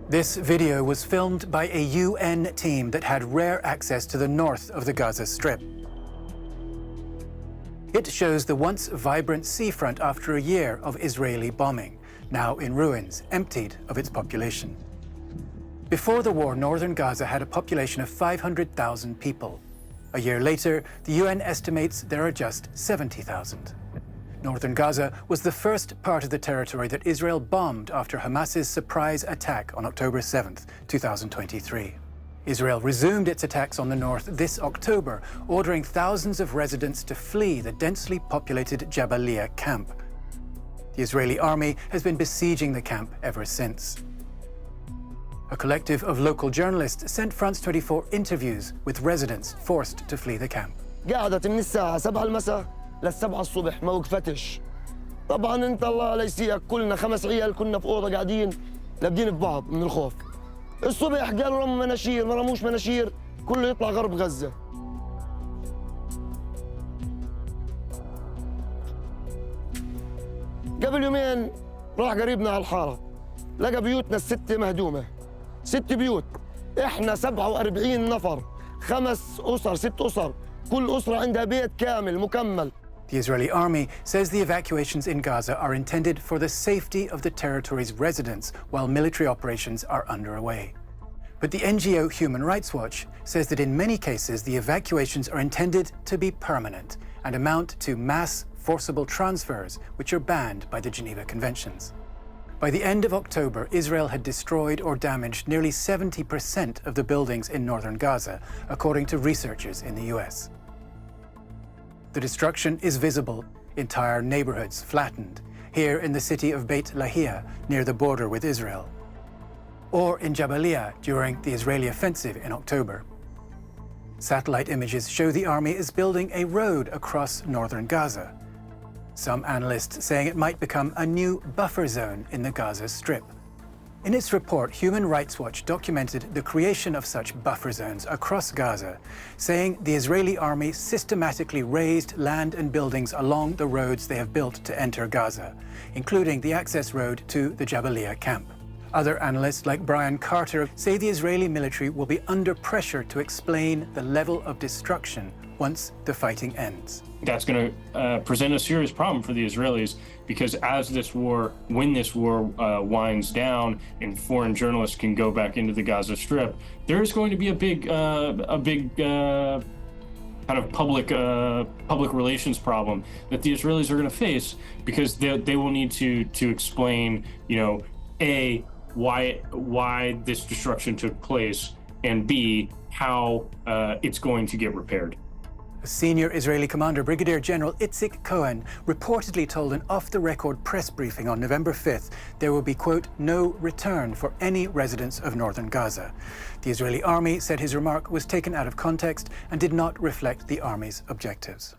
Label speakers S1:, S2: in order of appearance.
S1: This video was filmed by a UN team that had rare access to the north of the Gaza Strip. It shows the once vibrant seafront after a year of Israeli bombing, now in ruins, emptied of its population. Before the war, northern Gaza had a population of 500,000 people. A year later, the UN estimates there are just 70,000. Northern Gaza was the first part of the territory that Israel bombed after Hamas's surprise attack on October 7, 2023. Israel resumed its attacks on the north this October, ordering thousands of residents to flee the densely populated Jabalia camp. The Israeli army has been besieging the camp ever since. A collective of local journalists sent France 24 interviews with residents forced to flee the camp.
S2: قعدت من الساعة 7 المساء لل7 الصبح ما وقفتش. طبعا انت الله لا يسيئك كلنا 5 عيال كنا في أوضة قاعدين لابدين في بعض من الخوف. الصبح قالوا رموا مناشير ما رموش مناشير كله يطلع غرب غزة. قبل يومين راح قريبنا على الحارة لقى بيوتنا الستة مهدومة. 6 بيوت، احنا 47 نفر، 5 أسر، 6 أسر، كل أسرة عندها بيت كامل مكمل.
S1: The Israeli army says the evacuations in Gaza are intended for the safety of the territory's residents while military operations are underway. But the NGO Human Rights Watch says that in many cases the evacuations are intended to be permanent and amount to mass forcible transfers, which are banned by the Geneva Conventions. By the end of October, Israel had destroyed or damaged nearly 70% of the buildings in northern Gaza, according to researchers in the US. The destruction is visible, entire neighborhoods flattened, here in the city of Beit Lahia, near the border with Israel, or in Jabalia during the Israeli offensive in October. Satellite images show the army is building a road across northern Gaza. Some analysts saying it might become a new buffer zone in the Gaza Strip. In its report, Human Rights Watch documented the creation of such buffer zones across Gaza, saying the Israeli army systematically razed land and buildings along the roads they have built to enter Gaza, including the access road to the Jabalia camp. Other analysts, like Brian Carter, say the Israeli military will be under pressure to explain the level of destruction once the fighting ends.
S3: That's going to present a serious problem for the Israelis, because when this war winds down and foreign journalists can go back into the Gaza Strip, there's going to be a big kind of public relations problem that the Israelis are going to face, because they will need to explain, A, why this destruction took place, and B, how it's going to get repaired.
S1: A senior Israeli commander, Brigadier General Itzik Cohen, reportedly told an off-the-record press briefing on November 5th there will be, quote, no return for any residents of northern Gaza. The Israeli army said his remark was taken out of context and did not reflect the army's objectives.